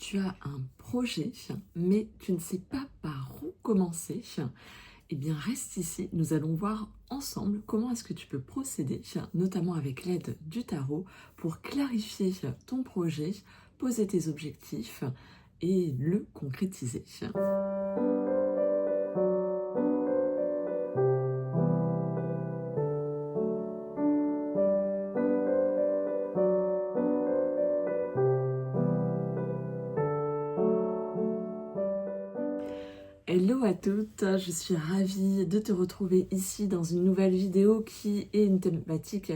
tu as un projet, mais tu ne sais pas par où commencer, eh bien reste ici, nous allons voir ensemble comment est-ce que tu peux procéder, notamment avec l'aide du tarot, pour clarifier ton projet, poser tes objectifs et le concrétiser. Hello à toutes, je suis ravie de te retrouver ici dans une nouvelle vidéo qui est une thématique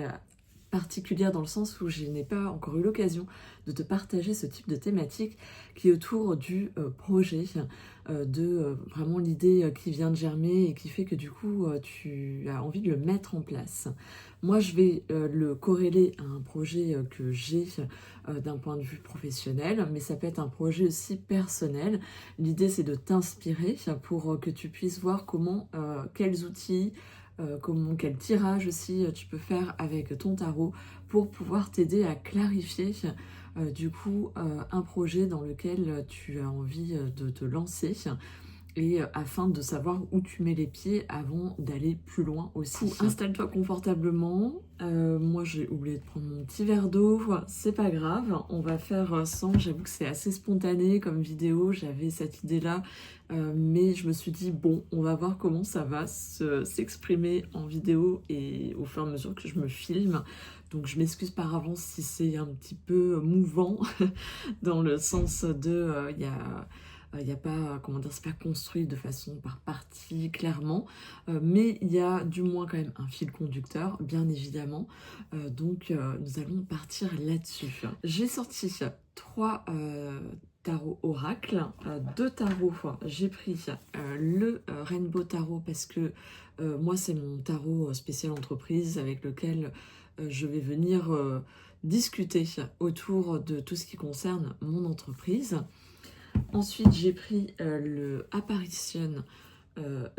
particulière dans le sens où je n'ai pas encore eu l'occasion de te partager ce type de thématique qui est autour du projet, de vraiment l'idée qui vient de germer et qui fait que du coup tu as envie de le mettre en place. Moi je vais le corréler à un projet que j'ai d'un point de vue professionnel, mais ça peut être un projet aussi personnel. L'idée c'est de t'inspirer pour que tu puisses voir comment, quels outils, quel tirage aussi tu peux faire avec ton tarot pour pouvoir t'aider à clarifier un projet dans lequel tu as envie de te lancer et afin de savoir où tu mets les pieds avant d'aller plus loin aussi. Installe-toi confortablement. Moi j'ai oublié de prendre mon petit verre d'eau, c'est pas grave, on va faire sans. J'avoue que c'est assez spontané comme vidéo, j'avais cette idée là, mais je me suis dit bon, on va voir comment ça va s'exprimer en vidéo et au fur et à mesure que je me filme. Donc je m'excuse par avance si c'est un petit peu mouvant dans le sens de il n'y a pas, comment dire, c'est pas construit de façon par partie, clairement, mais il y a du moins quand même un fil conducteur, bien évidemment, nous allons partir là-dessus. J'ai sorti 3 tarots oracles, 2 tarots, j'ai pris le Rainbow Tarot parce que moi c'est mon tarot spécial entreprise avec lequel je vais venir discuter autour de tout ce qui concerne mon entreprise. Ensuite, j'ai pris le Apparition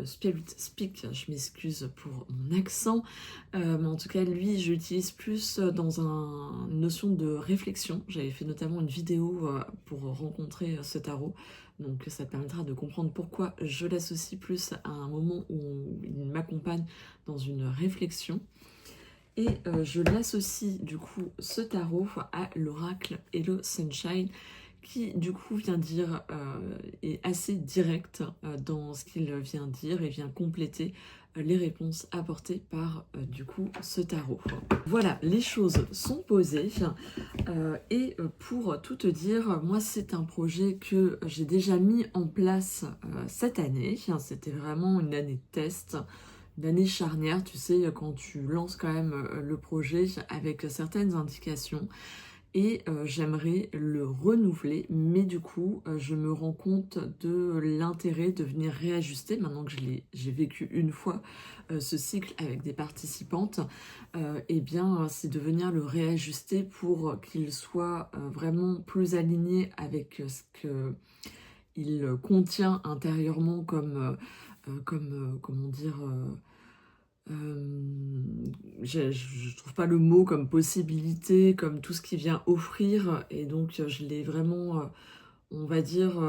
Spirit Speak, je m'excuse pour mon accent, mais en tout cas, lui, je l'utilise plus dans une notion de réflexion. J'avais fait notamment une vidéo pour rencontrer ce tarot, donc ça te permettra de comprendre pourquoi je l'associe plus à un moment où il m'accompagne dans une réflexion. Et je l'associe du coup ce tarot à l'oracle Hello Sunshine qui du coup vient dire, est assez direct dans ce qu'il vient dire et vient compléter les réponses apportées par du coup ce tarot. Voilà, les choses sont posées et pour tout te dire, moi c'est un projet que j'ai déjà mis en place cette année. C'était vraiment une année de test. Une année charnière, tu sais, quand tu lances quand même le projet avec certaines indications et j'aimerais le renouveler, mais du coup, je me rends compte de l'intérêt de venir réajuster, maintenant que j'ai vécu une fois ce cycle avec des participantes, et bien c'est de venir le réajuster pour qu'il soit vraiment plus aligné avec ce qu'il contient intérieurement comment dire, je trouve pas le mot comme possibilité, comme tout ce qui vient offrir, et donc je l'ai vraiment, on va dire,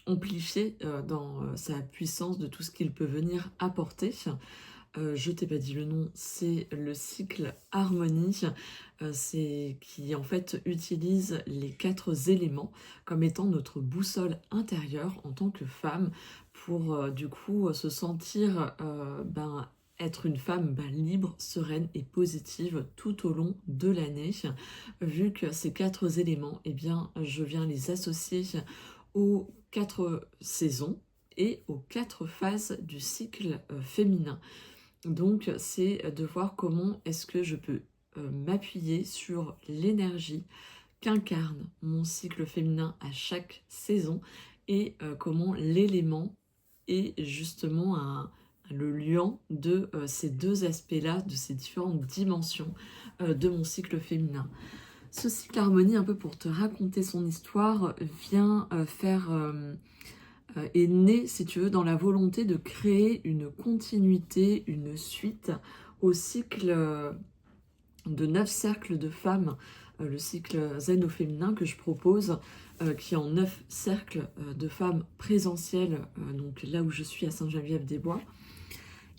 amplifié dans sa puissance de tout ce qu'il peut venir apporter. Je t'ai pas dit le nom, c'est le cycle Harmonie, c'est qui en fait utilise les 4 éléments comme étant notre boussole intérieure en tant que femme pour du coup se sentir être une femme libre, sereine et positive tout au long de l'année, vu que ces 4 éléments, eh bien, je viens les associer aux 4 saisons et aux 4 phases du cycle féminin. Donc, c'est de voir comment est-ce que je peux m'appuyer sur l'énergie qu'incarne mon cycle féminin à chaque saison et comment l'élément est justement le liant de ces 2 aspects-là, de ces différentes dimensions de mon cycle féminin. Ce cycle harmonie, un peu pour te raconter son histoire, vient est né, si tu veux, dans la volonté de créer une continuité, une suite au cycle de 9 cercles de femmes le cycle zen au féminin que je propose, qui est en 9 cercles de femmes présentielles, donc là où je suis à Sainte-Geneviève-des-Bois.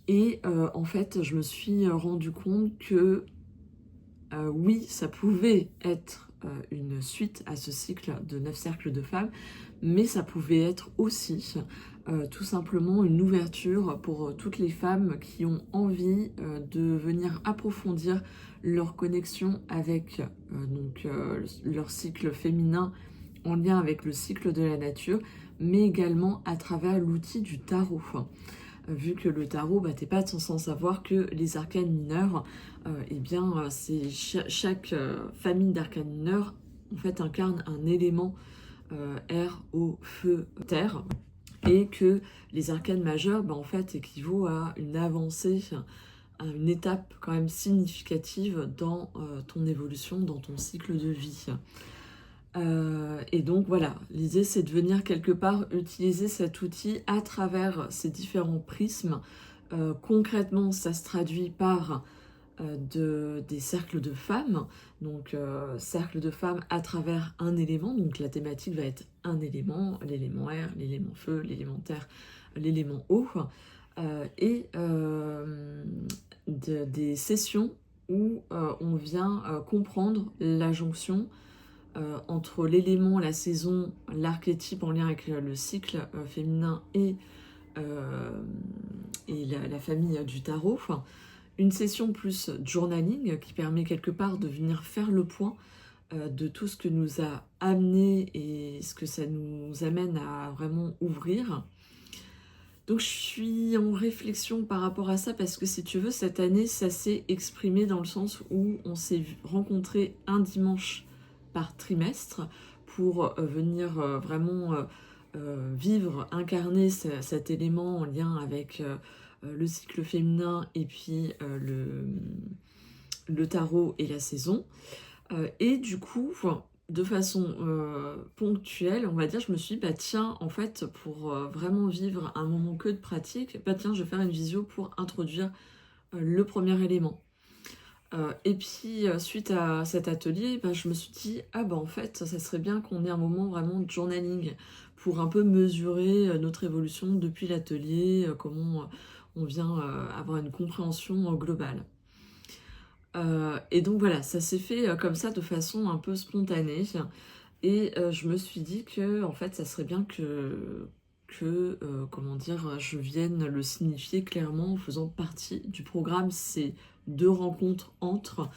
Et en fait, je me suis rendu compte que oui, ça pouvait être une suite à ce cycle de 9 cercles de femmes, mais ça pouvait être aussi tout simplement une ouverture pour toutes les femmes qui ont envie de venir approfondir leur connexion avec leur cycle féminin en lien avec le cycle de la nature, mais également à travers l'outil du tarot. Vu que le tarot, t'es pas sans savoir que les arcanes mineurs, c'est chaque famille d'arcanes mineurs en fait incarne un élément air, eau, feu, terre, et que les arcanes majeures, en fait, équivaut à une avancée, à une étape quand même significative dans ton évolution, dans ton cycle de vie. Et donc voilà, l'idée c'est de venir quelque part utiliser cet outil à travers ces différents prismes. Concrètement, ça se traduit par des cercles de femmes, donc cercles de femmes à travers un élément, donc la thématique va être un élément, l'élément air, l'élément feu, l'élément terre, l'élément eau, des sessions où on vient comprendre la jonction entre l'élément, la saison, l'archétype en lien avec le cycle féminin et la famille du tarot. Une session plus journaling qui permet quelque part de venir faire le point de tout ce que nous a amené et ce que ça nous amène à vraiment ouvrir. Donc je suis en réflexion par rapport à ça parce que si tu veux, cette année, ça s'est exprimé dans le sens où on s'est rencontrés un dimanche par trimestre pour venir vraiment vivre, incarner cet élément en lien avec le cycle féminin et puis le tarot et la saison. Et du coup, de façon ponctuelle, on va dire, je me suis dit, tiens, en fait, pour vraiment vivre un moment que de pratique, tiens, je vais faire une visio pour introduire le premier élément. Et puis, suite à cet atelier, je me suis dit, en fait, ça serait bien qu'on ait un moment vraiment de journaling pour un peu mesurer notre évolution depuis l'atelier, comment on vient avoir une compréhension globale. Et donc voilà, ça s'est fait comme ça de façon un peu spontanée. Et je me suis dit que en fait, ça serait bien que je vienne le signifier clairement en faisant partie du programme. C'est 2 rencontres entre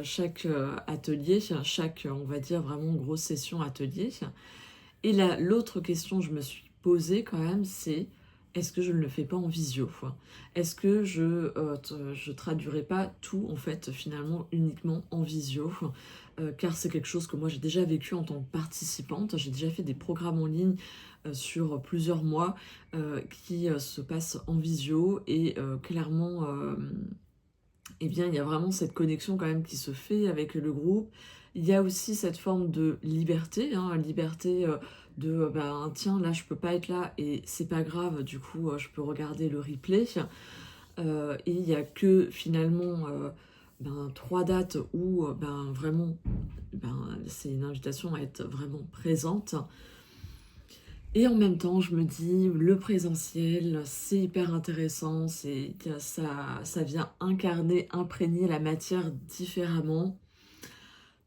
chaque atelier, chaque, on va dire, vraiment grosse session atelier. Et l'autre question que je me suis posée quand même, c'est est-ce que je ne le fais pas en visio? Est-ce que je traduirai pas tout, en fait, finalement, uniquement en visio? Car c'est quelque chose que moi j'ai déjà vécu en tant que participante. J'ai déjà fait des programmes en ligne sur plusieurs mois qui se passent en visio et clairement, il y a vraiment cette connexion quand même qui se fait avec le groupe. Il y a aussi cette forme de liberté, liberté de tiens, là je peux pas être là et c'est pas grave, du coup je peux regarder le replay. Et il y a que finalement 3 dates où vraiment c'est une invitation à être vraiment présente. Et en même temps, je me dis, le présentiel, c'est hyper intéressant, ça vient incarner, imprégner la matière différemment.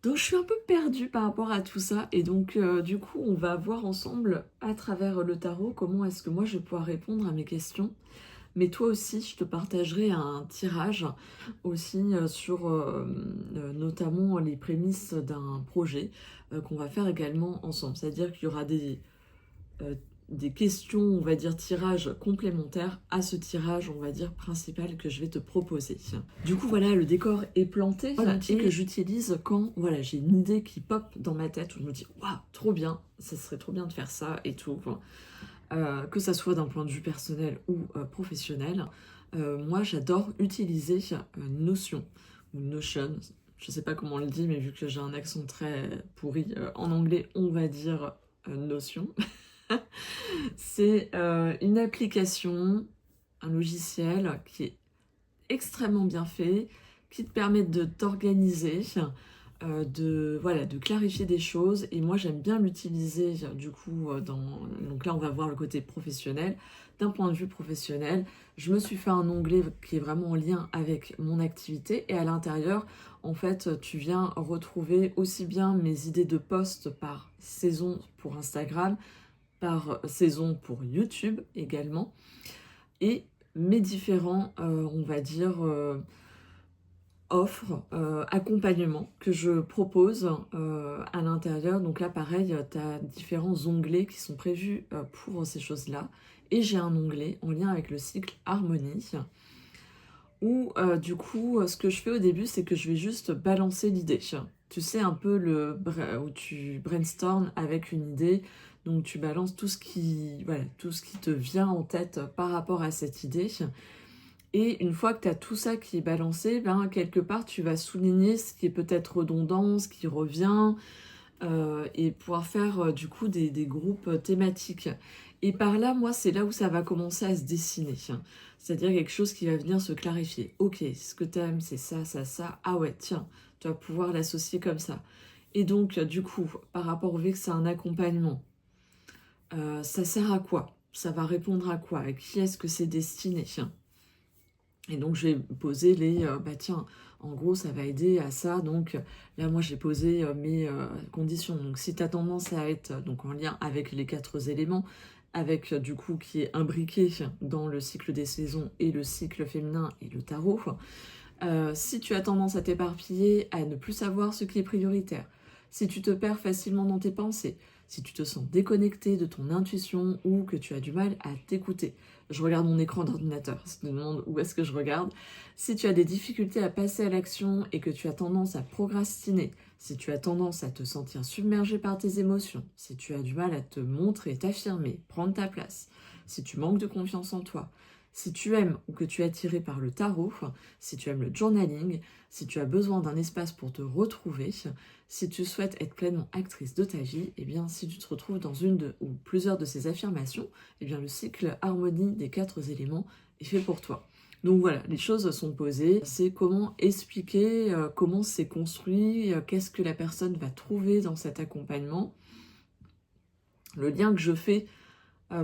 Donc je suis un peu perdue par rapport à tout ça, et donc du coup, on va voir ensemble, à travers le tarot, comment est-ce que moi je vais pouvoir répondre à mes questions. Mais toi aussi, je te partagerai un tirage aussi sur notamment les prémices d'un projet qu'on va faire également ensemble. C'est-à-dire qu'il y aura des questions, on va dire, tirage complémentaires à ce tirage, on va dire, principal que je vais te proposer. Du coup, voilà, le décor est planté. Voilà, et que j'utilise quand, voilà, j'ai une idée qui pop dans ma tête, où je me dis, waouh, trop bien, ça serait trop bien de faire ça et tout. Que ça soit d'un point de vue personnel ou professionnel. Moi, j'adore utiliser Notion, ou Notion, je sais pas comment on le dit, mais vu que j'ai un accent très pourri en anglais, on va dire Notion. C'est une application, un logiciel qui est extrêmement bien fait, qui te permet de t'organiser de clarifier des choses. Et moi, j'aime bien l'utiliser, du coup, donc là, on va voir le côté professionnel. D'un point de vue professionnel, je me suis fait un onglet qui est vraiment en lien avec mon activité. Et à l'intérieur, en fait, tu viens retrouver aussi bien mes idées de posts par saison pour Instagram, par saison pour YouTube également, et mes différents, on va dire, offres, accompagnements que je propose à l'intérieur. Donc là, pareil, tu as différents onglets qui sont prévus pour ces choses-là. Et j'ai un onglet en lien avec le cycle Harmonie, où du coup, ce que je fais au début, c'est que je vais juste balancer l'idée. Tu sais, un peu où tu brainstorm avec une idée, donc tu balances voilà, tout ce qui te vient en tête par rapport à cette idée. Et une fois que tu as tout ça qui est balancé, ben, quelque part, tu vas souligner ce qui est peut-être redondant, ce qui revient, et pouvoir faire du coup des groupes thématiques. Et par là, moi, c'est là où ça va commencer à se dessiner. C'est-à-dire quelque chose qui va venir se clarifier. Ok, ce que tu aimes, c'est ça, ça, ça. Ah ouais, tiens, tu vas pouvoir l'associer comme ça. Et donc, du coup, par rapport au fait que c'est un accompagnement, ça sert à quoi? Ça va répondre à quoi? À qui est-ce que c'est destiné? Et donc, je vais poser bah tiens, en gros, ça va aider à ça. Donc, là, moi, j'ai posé mes conditions. Donc, si tu as tendance à être donc, en lien avec les 4 éléments, avec du coup qui est imbriqué dans le cycle des saisons et le cycle féminin et le tarot, si tu as tendance à t'éparpiller, à ne plus savoir ce qui est prioritaire, si tu te perds facilement dans tes pensées, si tu te sens déconnecté de ton intuition ou que tu as du mal à t'écouter. Je regarde mon écran d'ordinateur, si tu te demandes où est-ce que je regarde. Si tu as des difficultés à passer à l'action et que tu as tendance à procrastiner, si tu as tendance à te sentir submergé par tes émotions, si tu as du mal à te montrer, t'affirmer, prendre ta place, si tu manques de confiance en toi, si tu aimes ou que tu es attiré par le tarot, si tu aimes le journaling, si tu as besoin d'un espace pour te retrouver, si tu souhaites être pleinement actrice de ta vie, et bien si tu te retrouves dans une ou plusieurs de ces affirmations, et bien le cycle harmonie des 4 éléments est fait pour toi. Donc voilà, les choses sont posées, c'est comment expliquer comment c'est construit, qu'est-ce que la personne va trouver dans cet accompagnement. Le lien que je fais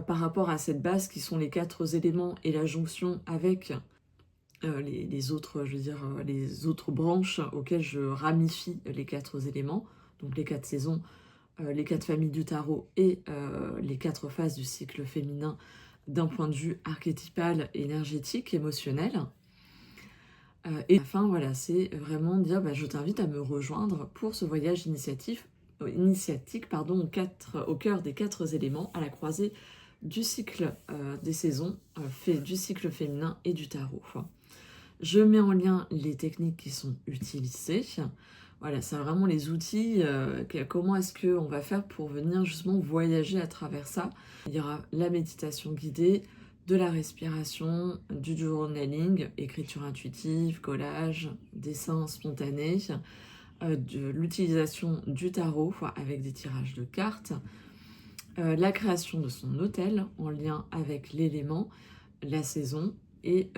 par rapport à cette base qui sont les 4 éléments et la jonction avec les autres, je veux dire, les autres branches auxquelles je ramifie les 4 éléments, donc les 4 saisons, les 4 familles du tarot et les 4 phases du cycle féminin d'un point de vue archétypal, énergétique, émotionnel. Et à la fin, voilà, c'est vraiment dire, bah, je t'invite à me rejoindre pour ce voyage initiatique, au cœur des 4 éléments, à la croisée du cycle des saisons, du cycle féminin et du tarot. Je mets en lien les techniques qui sont utilisées. Voilà, c'est vraiment les outils. Comment est-ce qu'on va faire pour venir justement voyager à travers ça? Il y aura la méditation guidée, de la respiration, du journaling, écriture intuitive, collage, dessin spontané, de l'utilisation du tarot avec des tirages de cartes, la création de son hôtel en lien avec l'élément, la saison, et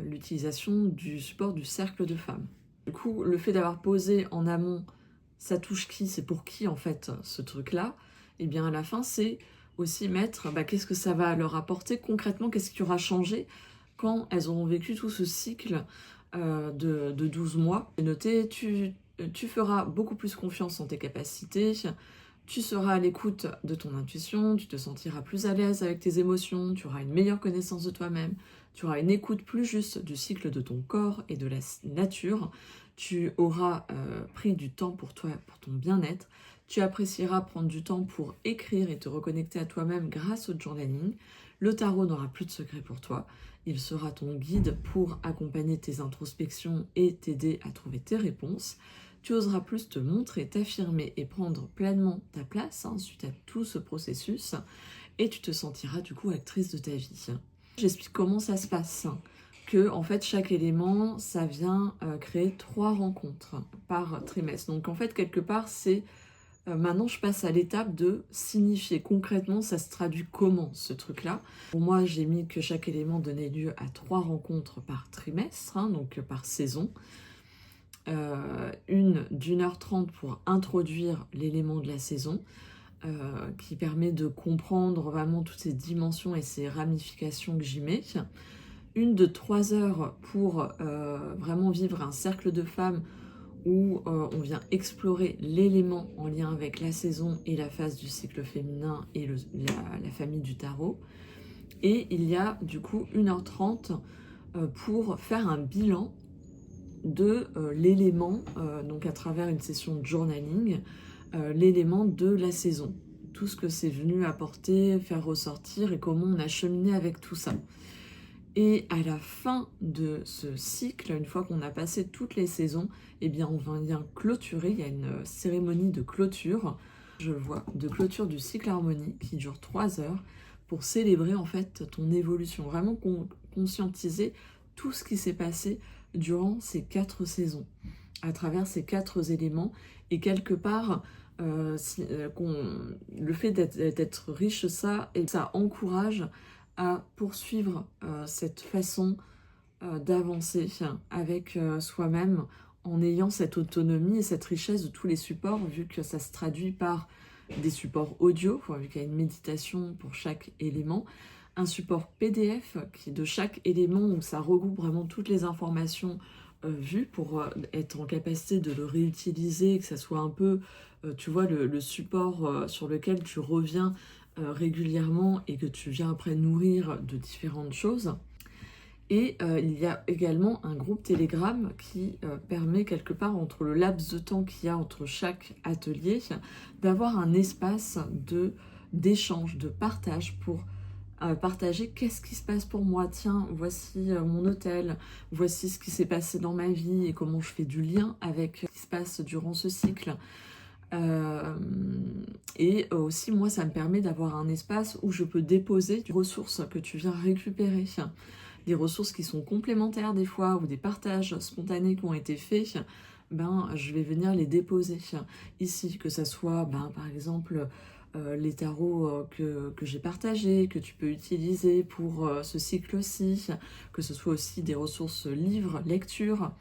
l'utilisation du support du cercle de femmes. Du coup, le fait d'avoir posé en amont ça touche qui, c'est pour qui en fait ce truc-là, et bien à la fin c'est aussi mettre qu'est-ce que ça va leur apporter concrètement, qu'est-ce qui aura changé quand elles auront vécu tout ce cycle de 12 mois. Et noter, tu feras beaucoup plus confiance en tes capacités, tu seras à l'écoute de ton intuition, tu te sentiras plus à l'aise avec tes émotions, tu auras une meilleure connaissance de toi-même, tu auras une écoute plus juste du cycle de ton corps et de la nature, tu auras pris du temps pour toi, pour ton bien-être, tu apprécieras prendre du temps pour écrire et te reconnecter à toi-même grâce au journaling. Le tarot n'aura plus de secret pour toi, il sera ton guide pour accompagner tes introspections et t'aider à trouver tes réponses. Tu oseras plus te montrer, t'affirmer et prendre pleinement ta place suite à tout ce processus, et tu te sentiras du coup actrice de ta vie. J'explique comment ça se passe, que en fait chaque élément ça vient créer 3 rencontres par trimestre. Donc en fait quelque part c'est maintenant je passe à l'étape de signifier concrètement ça se traduit comment ce truc là. Pour moi j'ai mis que chaque élément donnait lieu à 3 rencontres par trimestre, donc par saison. une d'1h30 pour introduire l'élément de la saison, qui permet de comprendre vraiment toutes ces dimensions et ces ramifications que j'y mets. Une de 3 heures pour vraiment vivre un cercle de femmes où on vient explorer l'élément en lien avec la saison et la phase du cycle féminin et la famille du tarot. Et il y a du coup 1h30 pour faire un bilan de l'élément, donc à travers une session de journaling, l'élément de la saison. Tout ce que c'est venu apporter, faire ressortir et comment on a cheminé avec tout ça. Et à la fin de ce cycle, une fois qu'on a passé toutes les saisons, eh bien on vient clôturer, il y a une cérémonie de clôture, je vois, de clôture du cycle harmonie qui dure 3 heures pour célébrer en fait ton évolution, vraiment conscientiser tout ce qui s'est passé durant ces 4 saisons, à travers ces 4 éléments, et quelque part, le fait d'être riche, ça encourage à poursuivre cette façon d'avancer avec soi-même en ayant cette autonomie et cette richesse de tous les supports, vu que ça se traduit par des supports audio, vu qu'il y a une méditation pour chaque élément, un support PDF qui de chaque élément où ça regroupe vraiment toutes les informations vues pour être en capacité de le réutiliser, que ça soit un peu, tu vois, le support sur lequel tu reviens régulièrement et que tu viens après nourrir de différentes choses. Et il y a également un groupe Telegram qui permet quelque part entre le laps de temps qu'il y a entre chaque atelier d'avoir un espace d'échange, de partage pour partager qu'est-ce qui se passe pour moi. Tiens, voici mon hôtel, voici ce qui s'est passé dans ma vie et comment je fais du lien avec ce qui se passe durant ce cycle. Et aussi, moi, ça me permet d'avoir un espace où je peux déposer des ressources que tu viens récupérer. Des ressources qui sont complémentaires des fois, ou des partages spontanés qui ont été faits, je vais venir les déposer ici, que ça soit par exemple les tarots que j'ai partagés, que tu peux utiliser pour ce cycle-ci, que ce soit aussi des ressources livres, lectures,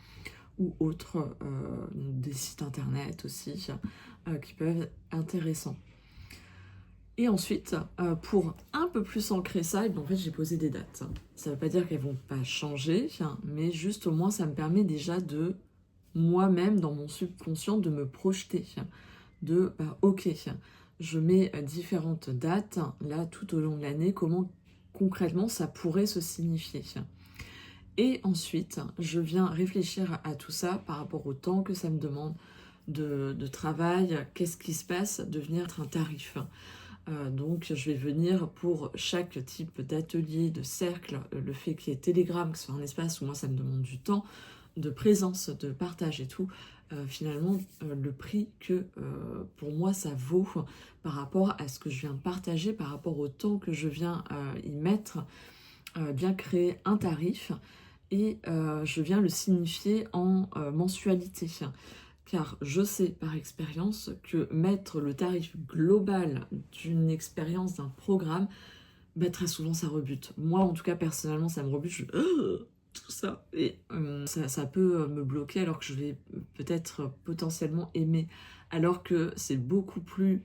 ou autres, des sites internet aussi, qui peuvent être intéressants. Et ensuite, pour un peu plus ancrer ça, en fait, j'ai posé des dates. Ça ne veut pas dire qu'elles ne vont pas changer, mais juste au moins, ça me permet déjà de, moi-même, dans mon subconscient, de me projeter. De, ok, je mets différentes dates, là, tout au long de l'année, comment concrètement ça pourrait se signifier. Et ensuite, je viens réfléchir à tout ça par rapport au temps que ça me demande de travail, qu'est-ce qui se passe, de venir être un tarif. Donc je vais venir pour chaque type d'atelier, de cercle, le fait qu'il y ait Telegram, que ce soit un espace où moi ça me demande du temps, de présence, de partage et tout, finalement le prix que pour moi ça vaut par rapport à ce que je viens de partager, par rapport au temps que je viens y mettre, bien créer un tarif et je viens le signifier en mensualité. Car je sais par expérience que mettre le tarif global d'une expérience, d'un programme, très souvent ça rebute. Moi en tout cas personnellement ça me rebute, tout ça. Et ça peut me bloquer alors que je vais peut-être potentiellement aimer. Alors que c'est beaucoup plus,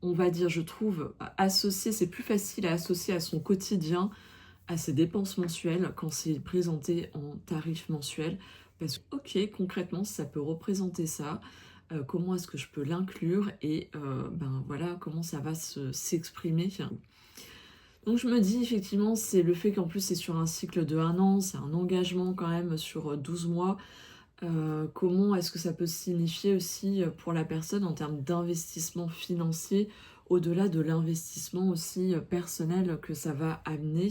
on va dire, je trouve, associé, c'est plus facile à associer à son quotidien, à ses dépenses mensuelles quand c'est présenté en tarif mensuel. Parce que, ok, concrètement, ça peut représenter ça, comment est-ce que je peux l'inclure et voilà, comment ça va s'exprimer. Donc je me dis, effectivement, c'est le fait qu'en plus c'est sur un cycle de 1 an, c'est un engagement quand même sur 12 mois. Comment est-ce que ça peut signifier aussi pour la personne en termes d'investissement financier, au-delà de l'investissement aussi personnel que ça va amener.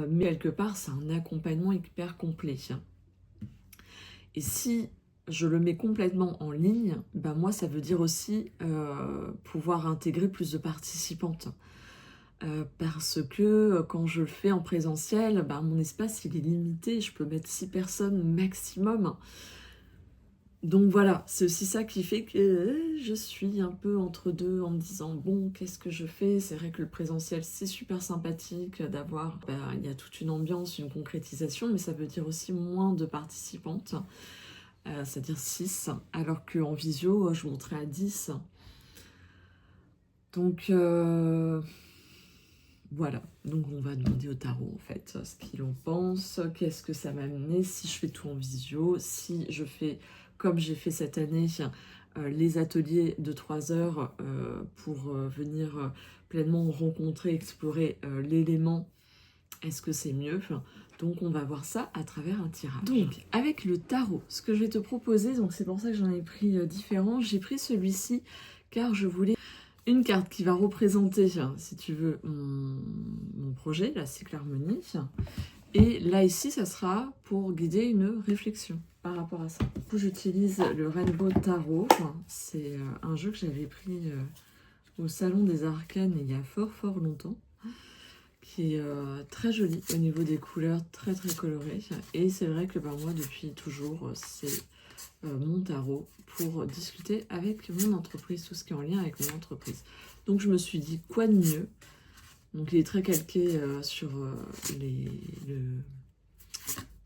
Mais quelque part, c'est un accompagnement hyper complet. Et si je le mets complètement en ligne, moi, ça veut dire aussi pouvoir intégrer plus de participantes. Parce que quand je le fais en présentiel, mon espace, il est limité. Je peux mettre 6 personnes maximum. Donc voilà, c'est aussi ça qui fait que je suis un peu entre deux en me disant bon, qu'est-ce que je fais? C'est vrai que le présentiel c'est super sympathique d'avoir, il y a toute une ambiance, une concrétisation, mais ça veut dire aussi moins de participantes. c'est-à-dire 6, alors qu'en visio, je monterai à 10. Donc, voilà. Donc, on va demander au tarot, en fait, ce qu'il en pense, qu'est-ce que ça va amener, si je fais tout en visio, si je fais, comme j'ai fait cette année, les ateliers de 3 heures pour venir pleinement rencontrer, explorer l'élément. Est-ce que c'est mieux? Donc on va voir ça à travers un tirage. Donc avec le tarot, ce que je vais te proposer, donc c'est pour ça que j'en ai pris différents, j'ai pris celui-ci car je voulais une carte qui va représenter, si tu veux, mon projet, la cycle harmonie. Et là ici, ça sera pour guider une réflexion par rapport à ça. Du coup, j'utilise le Rainbow Tarot. C'est un jeu que j'avais pris au Salon des Arcanes il y a fort longtemps, qui est très joli au niveau des couleurs, très coloré. Et c'est vrai que moi, depuis toujours, c'est mon tarot pour discuter avec mon entreprise, tout ce qui est en lien avec mon entreprise. Donc je me suis dit, quoi de mieux? Donc il est très calqué sur le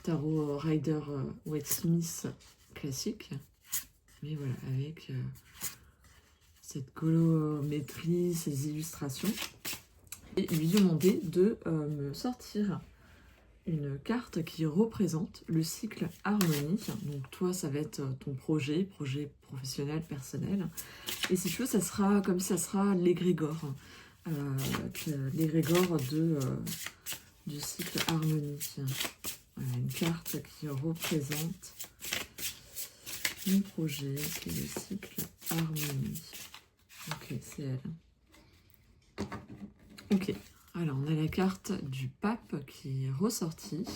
tarot Rider Waite Smith classique. Mais voilà, avec cette colorimétrie, ces illustrations. Et lui demander de me sortir une carte qui représente le cycle harmonie. Donc toi, ça va être ton projet professionnel, personnel. Et si tu veux, ça sera comme ça sera l'égrégore. L'égrégore du cycle harmonie. Voilà, une carte qui représente mon projet, qui est le cycle harmonie. Ok, c'est elle. Ok. Alors, on a la carte du pape qui est ressortie.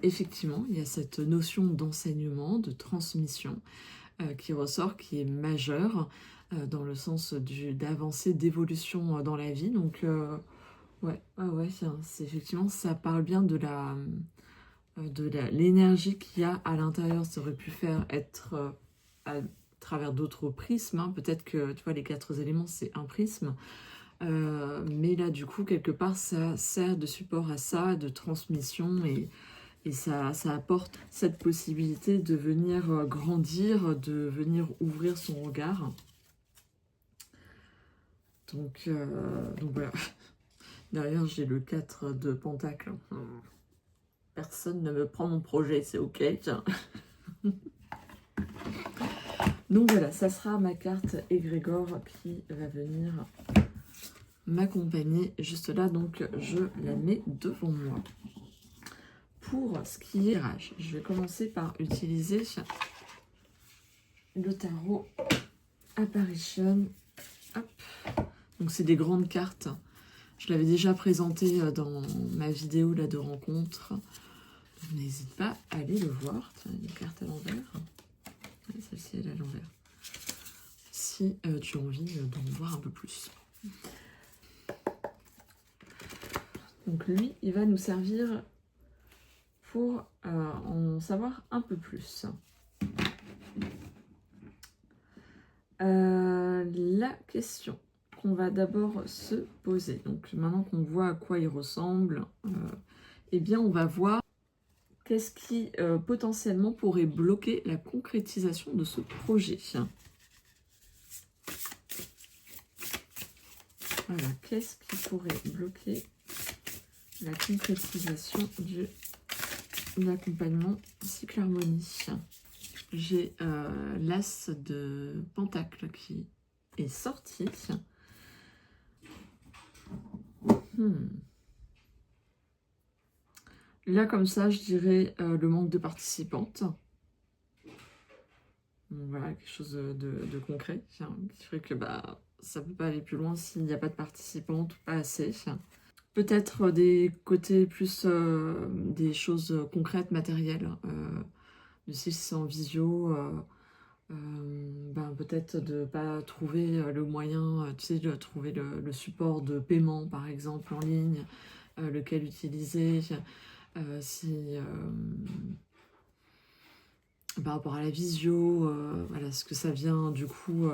Effectivement, il y a cette notion d'enseignement, de transmission qui ressort, qui est majeure dans le sens d'avancée, d'évolution dans la vie. Donc, ouais, c'est effectivement, ça parle bien de l'énergie qu'il y a à l'intérieur. Ça aurait pu faire être à travers d'autres prismes. Hein. Peut-être que, tu vois, les 4 éléments, c'est un prisme. Mais là, du coup, quelque part, ça sert de support à ça, de transmission, et ça apporte cette possibilité de venir grandir, de venir ouvrir son regard. Donc voilà. Derrière, j'ai le 4 de Pentacle. Personne ne me prend mon projet, c'est ok. Donc voilà, ça sera ma carte égrégore qui va venir m'accompagner juste là, donc je la mets devant moi. Pour ce qui est tirage, je vais commencer par utiliser le tarot Apparition. Hop. Donc c'est des grandes cartes. Je l'avais déjà présenté dans ma vidéo là, de rencontre. N'hésite pas à aller le voir. Tiens, une carte à l'envers. Celle-ci elle est à l'envers. Si tu as envie d'en voir un peu plus. Donc lui, il va nous servir pour en savoir un peu plus. La question qu'on va d'abord se poser, donc maintenant qu'on voit à quoi il ressemble, eh bien on va voir qu'est-ce qui potentiellement pourrait bloquer la concrétisation de ce projet. Voilà, qu'est-ce qui pourrait bloquer la concrétisation de l'accompagnement cycle harmonie? J'ai l'as de Pentacle qui est sorti. Là, comme ça, je dirais le manque de participantes. Donc, voilà, quelque chose de concret qui ferait que ça ne peut pas aller plus loin s'il n'y a pas de participantes ou pas assez. Peut-être des côtés plus des choses concrètes, matérielles. Si c'est en visio, peut-être de ne pas trouver le moyen, tu sais, de trouver le support de paiement, par exemple, en ligne, lequel utiliser. Par rapport à la visio, voilà, ce que ça vient du coup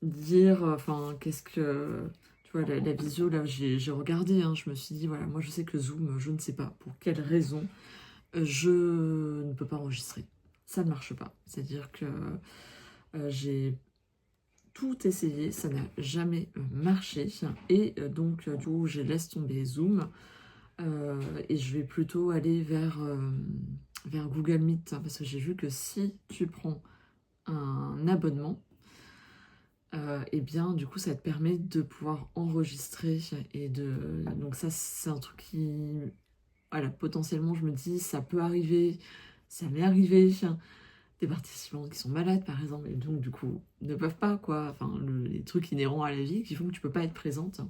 dire, enfin, qu'est-ce que... Tu vois, la visio, là, j'ai regardé, hein, je me suis dit, voilà, moi je sais que Zoom, je ne sais pas pour quelle raison, je ne peux pas enregistrer. ça ne marche pas. C'est-à-dire que j'ai tout essayé, ça n'a jamais marché. Et donc, du coup, je laisse tomber Zoom et je vais plutôt aller vers Google Meet, hein, parce que j'ai vu que si tu prends un abonnement, et bien du coup ça te permet de pouvoir enregistrer et donc ça c'est un truc qui, voilà, potentiellement je me dis ça peut arriver, ça m'est arrivé, des participants qui sont malades par exemple et donc du coup ne peuvent pas quoi, enfin les trucs inhérents à la vie qui font que tu peux pas être présente,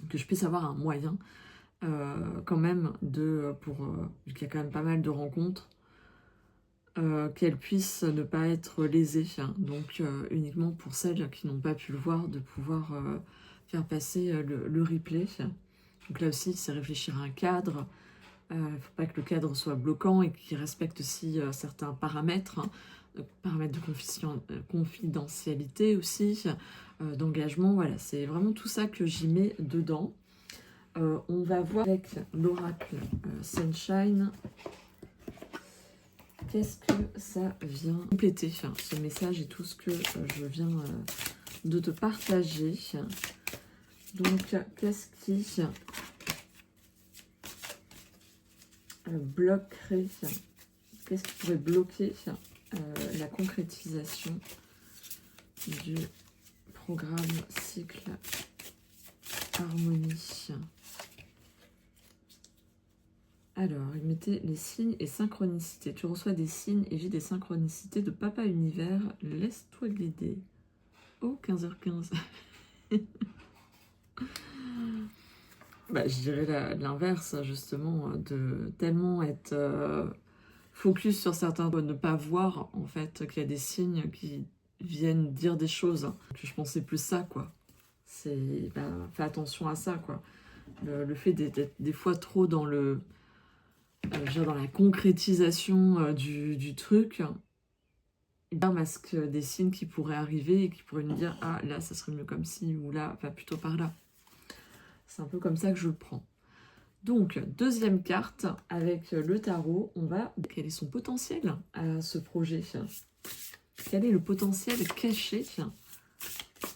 que je puisse avoir un moyen quand même vu qu'il y a quand même pas mal de rencontres, qu'elles puissent ne pas être lésées. Donc uniquement pour celles qui n'ont pas pu le voir, de pouvoir faire passer le replay. Donc là aussi, c'est réfléchir à un cadre. Il ne faut pas que le cadre soit bloquant et qu'il respecte aussi certains paramètres, paramètres de confidentialité aussi, d'engagement. Voilà, c'est vraiment tout ça que j'y mets dedans. On va voir avec l'oracle Sunshine. Qu'est-ce que ça vient compléter, ce message et tout ce que je viens de te partager. Donc, qu'est-ce qui bloquerait, qu'est-ce qui pourrait bloquer la concrétisation du programme cycle harmonie? Alors, il mettait les signes et synchronicités. Tu reçois des signes et j'ai des synchronicités de Papa Univers. Laisse-toi guider. Oh, 15h15. Bah, je dirais l'inverse, justement, de tellement être focus sur certains doigts, ne pas voir, en fait, qu'il y a des signes qui viennent dire des choses. Je pensais plus ça, quoi. C'est, bah, fais attention à ça, quoi. Le fait d'être des fois trop dans dans la concrétisation du truc, il masque des signes qui pourraient arriver et qui pourraient nous dire « Ah, là, ça serait mieux comme ci » ou « Là, va plutôt par là ». C'est un peu comme ça que je le prends. Donc, deuxième carte, avec le tarot, on va... Quel est son potentiel à ce projet? Quel est le potentiel caché?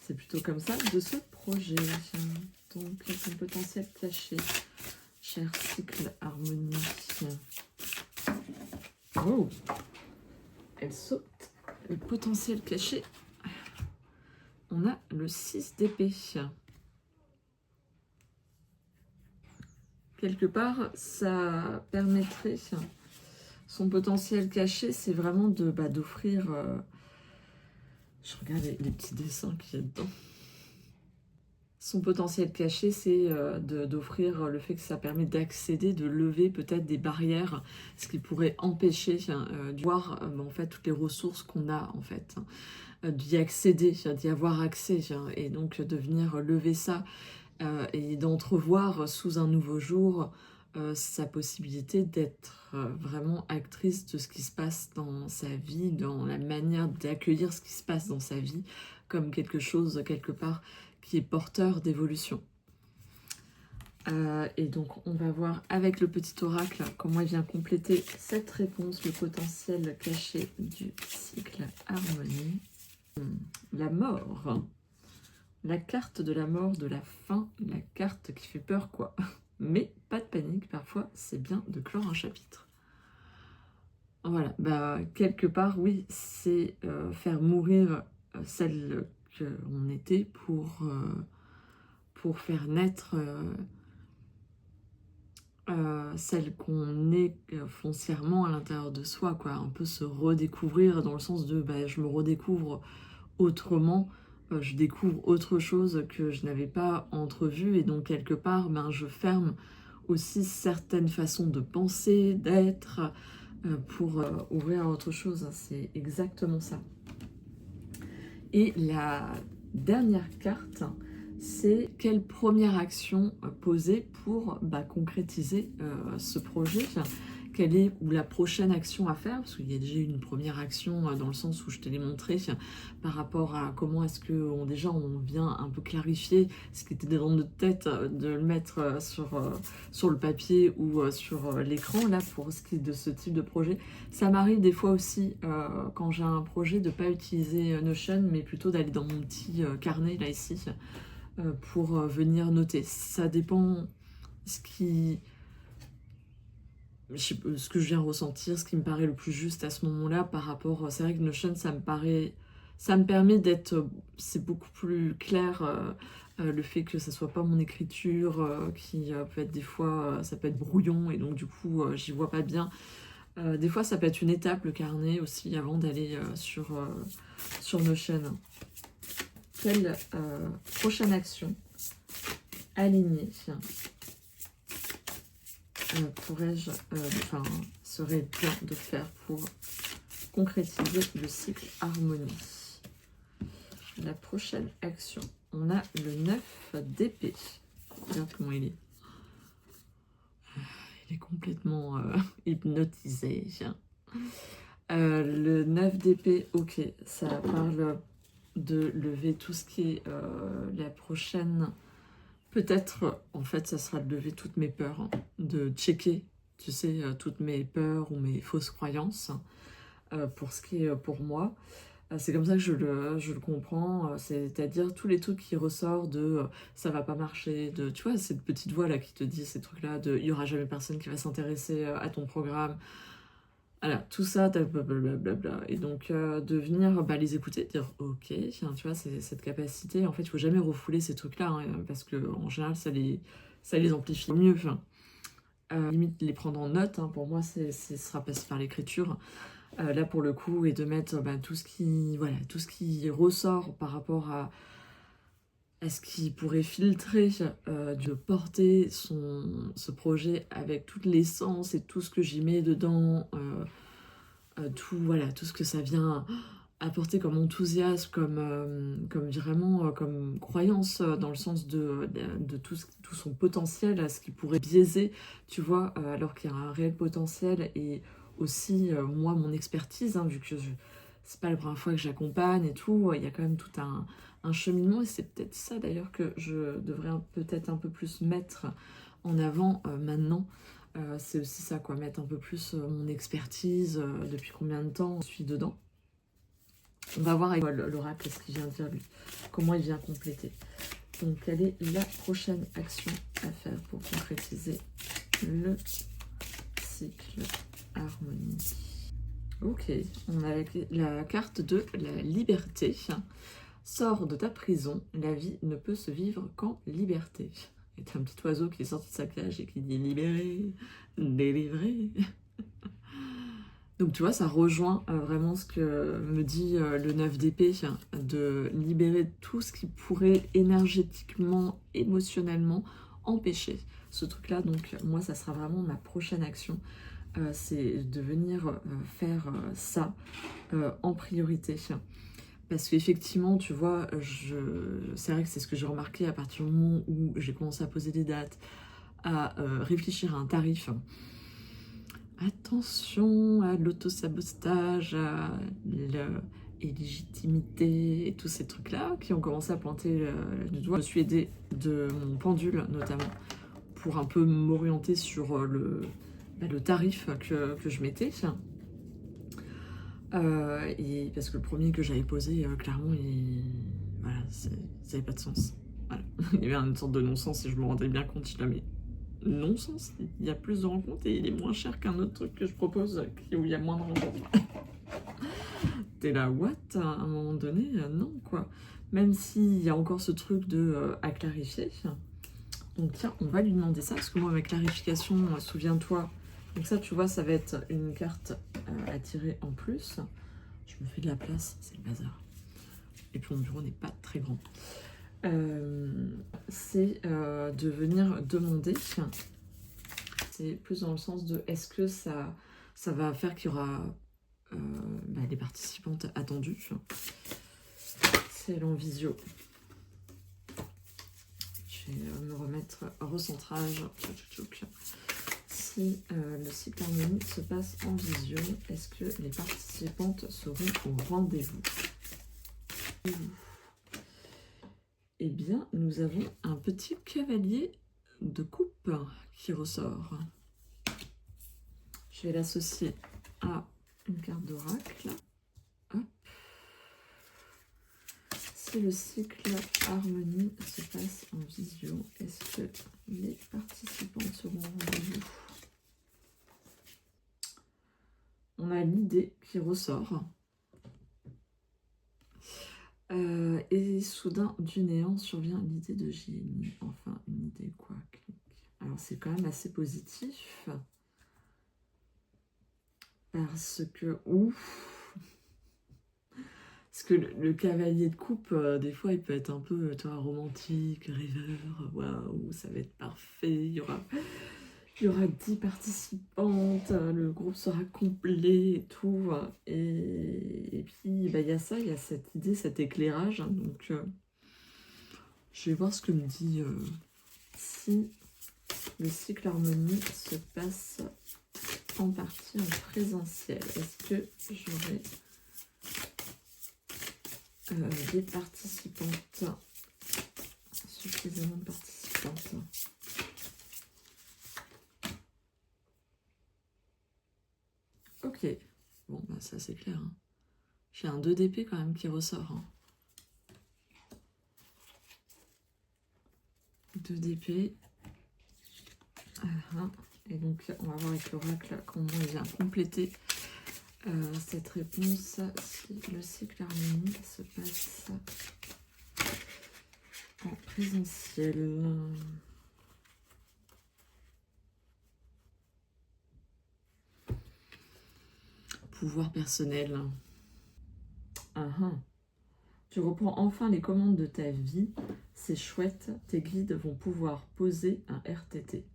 C'est plutôt comme ça de ce projet. Donc, son potentiel caché. Cher cycle harmonie. Oh, elle saute. Le potentiel caché. On a le 6 d'épée. Quelque part, ça permettrait... Son potentiel caché, c'est vraiment d'offrir... je regarde les petits dessins qu'il y a dedans. Son potentiel caché, c'est d'offrir le fait que ça permet d'accéder, de lever peut-être des barrières, ce qui pourrait empêcher de voir en fait toutes les ressources qu'on a en fait, d'y accéder, d'y avoir accès, et donc de venir lever ça et d'entrevoir sous un nouveau jour sa possibilité d'être vraiment actrice de ce qui se passe dans sa vie, dans la manière d'accueillir ce qui se passe dans sa vie comme quelque chose quelque part qui est porteur d'évolution. Et donc on va voir avec le petit oracle comment il vient compléter cette réponse, le potentiel caché du cycle harmonie. La mort, la carte de la mort, de la fin, la carte qui fait peur quoi. Mais pas de panique, parfois c'est bien de clore un chapitre. Voilà, bah quelque part oui, c'est faire mourir celle qu'on était pour faire naître celle qu'on est foncièrement à l'intérieur de soi, quoi. Un peu se redécouvrir dans le sens de je me redécouvre autrement, je découvre autre chose que je n'avais pas entrevu et donc quelque part je ferme aussi certaines façons de penser, d'être pour ouvrir à autre chose. C'est exactement ça. Et la dernière carte, c'est quelle première action poser pour concrétiser ce projet, quelle est ou la prochaine action à faire, parce qu'il y a déjà une première action dans le sens où je te l'ai montré par rapport à comment est-ce que déjà on vient un peu clarifier ce qui était dans notre tête, de le mettre sur le papier ou sur l'écran, là, pour ce qui est de ce type de projet. Ça m'arrive des fois aussi, quand j'ai un projet, de ne pas utiliser Notion, mais plutôt d'aller dans mon petit carnet, là, ici, pour venir noter. Ça dépend ce que je viens ressentir, ce qui me paraît le plus juste à ce moment-là par rapport... C'est vrai que Notion, ça me permet d'être... C'est beaucoup plus clair, le fait que ça soit pas mon écriture, qui peut être des fois... ça peut être brouillon, et donc du coup, j'y vois pas bien. Des fois, ça peut être une étape, le carnet, aussi, avant d'aller sur Notion. Quelle prochaine action alignée pourrais-je, serait bien de faire pour concrétiser le cycle harmonie? La prochaine action, on a le 9 d'épée. Regarde comment il est. Il est complètement hypnotisé. Le 9 d'épée, ok, ça parle de lever tout ce qui est la prochaine... Peut-être, en fait, ça sera de lever toutes mes peurs, hein, de checker, tu sais, toutes mes peurs ou mes fausses croyances, pour ce qui est pour moi. C'est comme ça que je le comprends, c'est-à-dire tous les trucs qui ressortent de ça va pas marcher, de, tu vois, cette petite voix là qui te dit ces trucs-là, de il y aura jamais personne qui va s'intéresser à ton programme. Voilà, tout ça, blablabla. Et donc, de venir les écouter, dire ok, tiens, tu vois, c'est cette capacité. En fait, il faut jamais refouler ces trucs-là, hein, parce que en général, ça les amplifie mieux. Enfin, limite, les prendre en note, hein, pour moi, ce sera passé par l'écriture. Là, pour le coup, et de mettre tout ce qui ressort par rapport à ce qui pourrait filtrer, de porter ce projet avec toute l'essence et tout ce que j'y mets dedans, tout ce que ça vient apporter comme enthousiasme, comme vraiment comme croyance, dans le sens de tout son potentiel, ce qui pourrait biaiser, tu vois, alors qu'il y a un réel potentiel, et aussi moi mon expertise, hein, vu que c'est pas la première fois que j'accompagne et tout, il y a quand même tout un cheminement, et c'est peut-être ça d'ailleurs que je devrais peut-être un peu plus mettre en avant maintenant. C'est aussi ça, quoi, mettre un peu plus mon expertise, depuis combien de temps je suis dedans. On va voir avec l'oracle ce qu'il vient dire lui, comment il vient compléter. Donc quelle est la prochaine action à faire pour concrétiser le cycle harmonie? Ok, on a la carte de la liberté. Sors de ta prison, la vie ne peut se vivre qu'en liberté. Et t'as un petit oiseau qui est sorti de sa cage et qui dit libéré, délivré. Donc tu vois, ça rejoint vraiment ce que me dit le 9 d'épée, de libérer tout ce qui pourrait énergétiquement, émotionnellement empêcher ce truc-là. Donc moi, ça sera vraiment ma prochaine action. C'est de venir faire ça en priorité. Parce qu'effectivement, tu vois, c'est vrai que c'est ce que j'ai remarqué à partir du moment où j'ai commencé à poser des dates, à réfléchir à un tarif. Attention à l'autosabotage, à l'illégitimité et tous ces trucs-là qui ont commencé à pointer du doigt. Je me suis aidée de mon pendule, notamment, pour un peu m'orienter sur le tarif que je mettais. Et parce que le premier que j'avais posé, clairement, ça n'avait pas de sens. Voilà. Il y avait une sorte de non-sens et je me rendais bien compte, mais non-sens, il y a plus de rencontres et il est moins cher qu'un autre truc que je propose où il y a moins de rencontres. T'es là, what? À un moment donné, non, quoi. Même s'il y a encore ce truc de à clarifier. Donc tiens, on va lui demander ça, parce que moi, ma clarification, souviens-toi, donc ça, tu vois, ça va être une carte à tirer en plus. Je me fais de la place, c'est le bazar. Et puis mon bureau n'est pas très grand. C'est de venir demander, c'est plus dans le sens de est-ce que ça va faire qu'il y aura les participantes attendues. C'est en visio. Je vais me remettre en recentrage. si le cycle harmonie se passe en visio, est-ce que les participantes seront au rendez-vous? Eh bien, nous avons un petit cavalier de coupe qui ressort. Je vais l'associer à une carte d'oracle. Hop. Si le cycle harmonie se passe en visio, est-ce que les participants seront au rendez-vous? On a l'idée qui ressort. Et soudain, du néant survient l'idée de génie. Enfin, une idée quoi. Alors, c'est quand même assez positif. Parce que, ouf, parce que le cavalier de coupe, des fois, il peut être un peu, toi, romantique, rêveur. Waouh, ça va être parfait. Il y aura 10 participantes, le groupe sera complet et tout. Et puis, bah, il y a ça, il y a cette idée, cet éclairage. Donc, je vais voir ce que me dit si le cycle harmonie se passe en partie en présentiel. Est-ce que j'aurai des participantes, suffisamment de participantes? Ok, bon bah ça c'est clair. Hein. J'ai un 2 d'épée quand même qui ressort. Hein. 2 d'épée. Et donc on va voir avec l'oracle comment il vient compléter cette réponse. Si le cycle harmonie se passe en présentiel. Pouvoir personnel. Tu reprends enfin les commandes de ta vie. C'est chouette, tes guides vont pouvoir poser un RTT.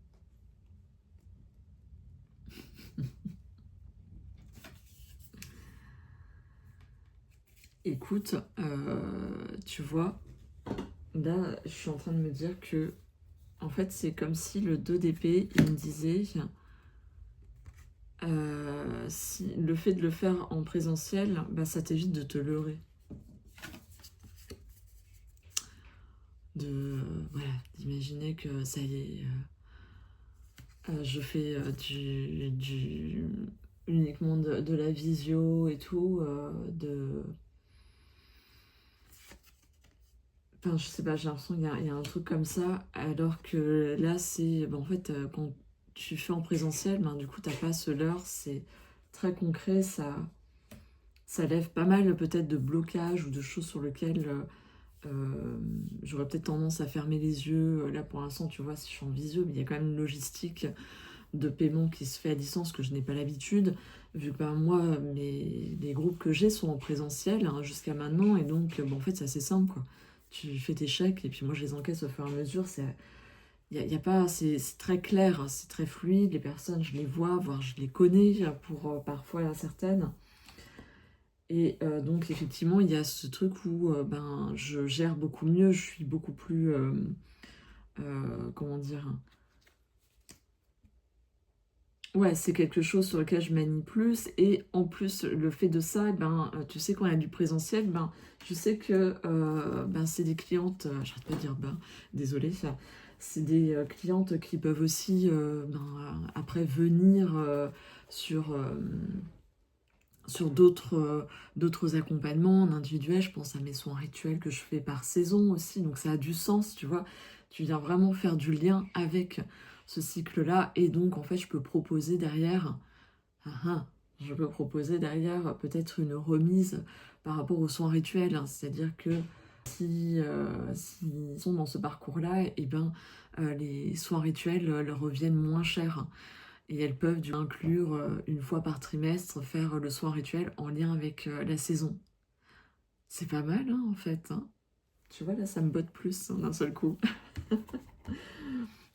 Écoute, tu vois, là, je suis en train de me dire que, en fait, c'est comme si le 2 d'épée, il me disait, si le fait de le faire en présentiel, bah, ça t'évite de te leurrer. Voilà, d'imaginer que ça y est, je fais uniquement de la visio et tout, Enfin, je sais pas, j'ai l'impression qu'il y a un truc comme ça, alors que là, c'est... en fait, quand tu fais en présentiel, du coup, t'as pas ce leurre, c'est très concret, ça lève pas mal peut-être de blocages ou de choses sur lesquelles j'aurais peut-être tendance à fermer les yeux. Là, pour l'instant, tu vois, si je suis en visio, mais il y a quand même une logistique de paiement qui se fait à distance que je n'ai pas l'habitude, vu que moi, les groupes que j'ai sont en présentiel jusqu'à maintenant, et donc, en fait, c'est assez simple, quoi. Tu fais tes chèques et puis moi je les encaisse au fur et à mesure. Y a pas, c'est très clair, hein, c'est très fluide. Les personnes, je les vois, voire je les connais pour parfois certaines. Et donc effectivement, il y a ce truc où je gère beaucoup mieux, je suis beaucoup plus, comment dire, ouais, c'est quelque chose sur lequel je manie plus. Et en plus, le fait de ça, tu sais, quand il y a du présentiel, je sais que c'est des clientes, j'arrête pas de dire désolée, c'est des clientes qui peuvent aussi après venir sur d'autres accompagnements en individuel. Je pense à mes soins rituels que je fais par saison aussi, donc ça a du sens, tu vois. Tu viens vraiment faire du lien avec ce cycle-là, et donc en fait je peux proposer derrière, peut-être une remise par rapport aux soins rituels, hein. C'est-à-dire que s'ils sont dans ce parcours-là, et les soins rituels leur reviennent moins cher. Et elles peuvent du coup inclure une fois par trimestre, faire le soin rituel en lien avec la saison. C'est pas mal, hein, en fait. Hein. Tu vois, là, ça me botte plus d'un seul coup.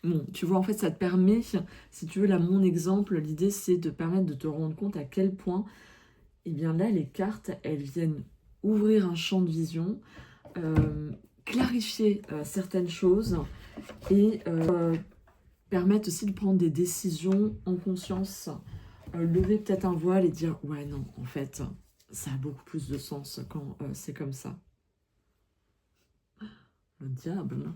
Bon, tu vois, en fait, ça te permet, si tu veux, là, mon exemple, l'idée, c'est de permettre de te rendre compte à quel point, eh bien là, les cartes, elles viennent ouvrir un champ de vision, clarifier certaines choses et permettre aussi de prendre des décisions en conscience, lever peut-être un voile et dire ouais non, en fait, ça a beaucoup plus de sens quand c'est comme ça. Le diable.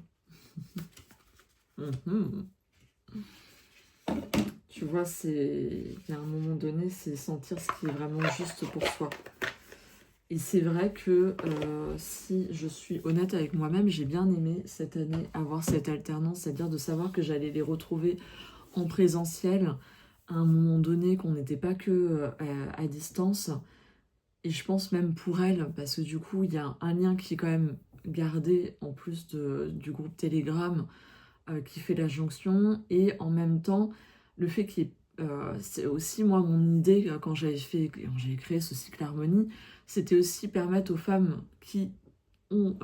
Tu vois, il y a un moment donné, c'est sentir ce qui est vraiment juste pour soi. Et c'est vrai que si je suis honnête avec moi-même, j'ai bien aimé cette année avoir cette alternance, c'est-à-dire de savoir que j'allais les retrouver en présentiel à un moment donné, qu'on n'était pas que à distance. Et je pense même pour elle, parce que du coup, il y a un lien qui est quand même gardé en plus du groupe Telegram qui fait la jonction. Et en même temps, le fait qu'il y ait c'est aussi moi mon idée quand j'avais créé ce cycle harmonie, c'était aussi permettre aux femmes qui ont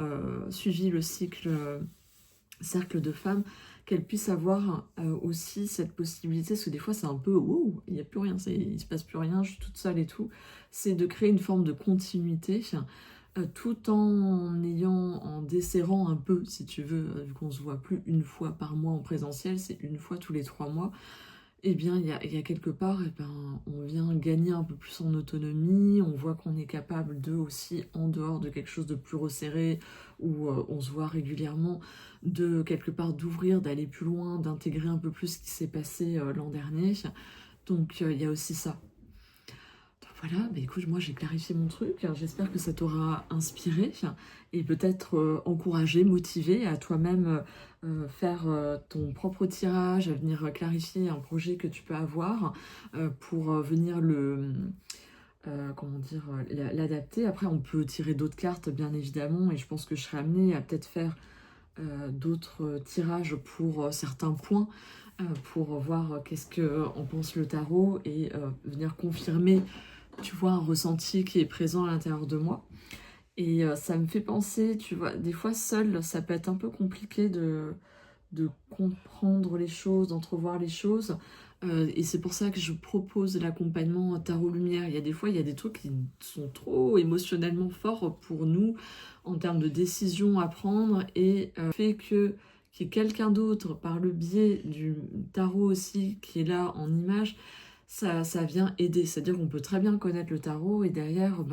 suivi le cercle de femmes, qu'elles puissent avoir aussi cette possibilité, parce que des fois c'est un peu wow, il n'y a plus rien, il se passe plus rien, je suis toute seule et tout, c'est de créer une forme de continuité tout en desserrant un peu, si tu veux, vu qu'on se voit plus une fois par mois en présentiel, c'est une fois tous les 3 mois. Eh bien, il y a quelque part, eh ben, on vient gagner un peu plus en autonomie, on voit qu'on est capable de aussi, en dehors de quelque chose de plus resserré, où on se voit régulièrement, de quelque part d'ouvrir, d'aller plus loin, d'intégrer un peu plus ce qui s'est passé l'an dernier. Donc, il y a aussi ça. Donc, voilà, bah, écoute, moi j'ai clarifié mon truc, j'espère que ça t'aura inspiré et peut-être encouragé, motivé à toi-même faire ton propre tirage, à venir clarifier un projet que tu peux avoir pour venir comment dire, l'adapter. Après, on peut tirer d'autres cartes, bien évidemment, et je pense que je serai amenée à peut-être faire d'autres tirages pour certains points, pour voir qu'est-ce qu'en pense le tarot et venir confirmer, tu vois, un ressenti qui est présent à l'intérieur de moi. Et ça me fait penser, tu vois, des fois seul, ça peut être un peu compliqué de comprendre les choses, d'entrevoir les choses. Et c'est pour ça que je propose l'accompagnement Tarot Lumière. Il y a des fois, il y a des trucs qui sont trop émotionnellement forts pour nous en termes de décisions à prendre et fait que qu'il y ait quelqu'un d'autre par le biais du tarot aussi qui est là en image, ça vient aider. C'est-à-dire qu'on peut très bien connaître le tarot et derrière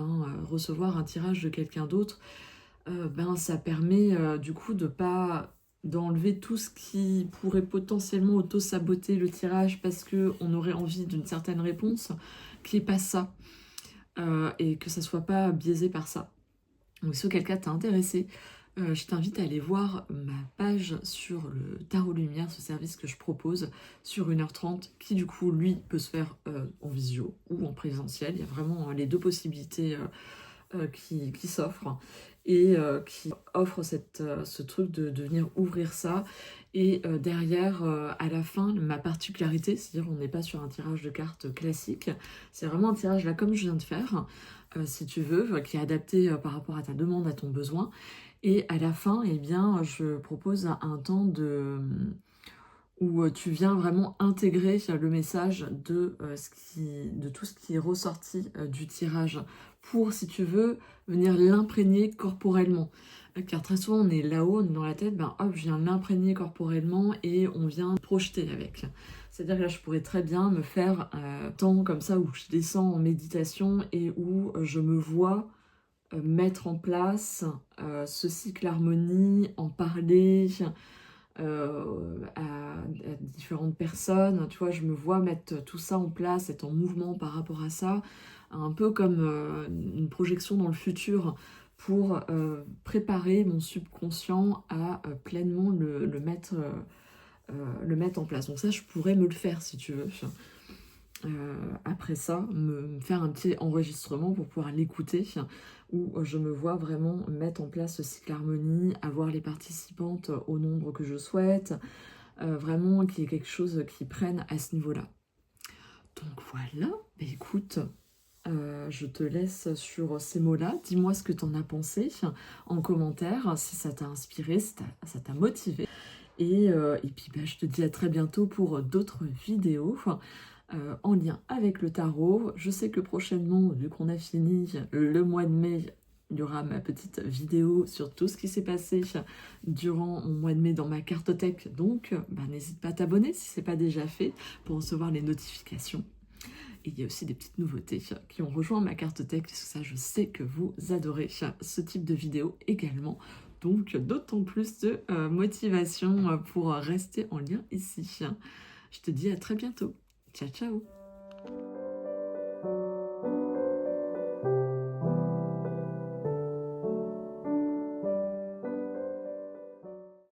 recevoir un tirage de quelqu'un d'autre, ça permet du coup d'enlever tout ce qui pourrait potentiellement auto-saboter le tirage parce qu'on aurait envie d'une certaine réponse, qui n'est pas ça, et que ça soit pas biaisé par ça. Donc si auquel cas t'es intéressé, je t'invite à aller voir ma page sur le Tarot Lumière, ce service que je propose sur 1h30, qui du coup, lui, peut se faire en visio ou en présentiel. Il y a vraiment les deux possibilités qui s'offrent et qui offre ce truc de venir ouvrir ça. Et derrière, à la fin, ma particularité, c'est-à-dire on n'est pas sur un tirage de cartes classique, c'est vraiment un tirage là comme je viens de faire, si tu veux, qui est adapté par rapport à ta demande, à ton besoin. Et à la fin, eh bien, je propose un temps où tu viens vraiment intégrer le message de tout ce qui est ressorti du tirage pour, si tu veux, venir l'imprégner corporellement. Car très souvent, on est là-haut, on est dans la tête, hop, je viens l'imprégner corporellement et on vient projeter avec. C'est-à-dire que là, je pourrais très bien me faire un temps comme ça où je descends en méditation et où je me vois mettre en place ce cycle harmonie, en parler, à différentes personnes. Tu vois, je me vois mettre tout ça en place, être en mouvement par rapport à ça, un peu comme une projection dans le futur pour préparer mon subconscient à pleinement le mettre en place. Donc ça, je pourrais me le faire si tu veux. Après ça, me faire un petit enregistrement pour pouvoir l'écouter, où je me vois vraiment mettre en place ce cycle harmonie, avoir les participantes au nombre que je souhaite, vraiment qu'il y ait quelque chose qui prenne à ce niveau-là. Donc voilà, écoute, je te laisse sur ces mots-là. Dis-moi ce que tu en as pensé en commentaire, si ça t'a inspiré, si ça t'a motivé. Et puis je te dis à très bientôt pour d'autres vidéos en lien avec le tarot. Je sais que prochainement, vu qu'on a fini le mois de mai, Il y aura ma petite vidéo sur tout ce qui s'est passé durant mon mois de mai dans ma cartothèque. Donc, n'hésite pas à t'abonner si ce n'est pas déjà fait pour recevoir les notifications. Et il y a aussi des petites nouveautés qui ont rejoint ma cartothèque, parce que ça, je sais que vous adorez ce type de vidéo également. Donc, d'autant plus de motivation pour rester en lien ici. Je te dis à très bientôt. Ciao, ciao!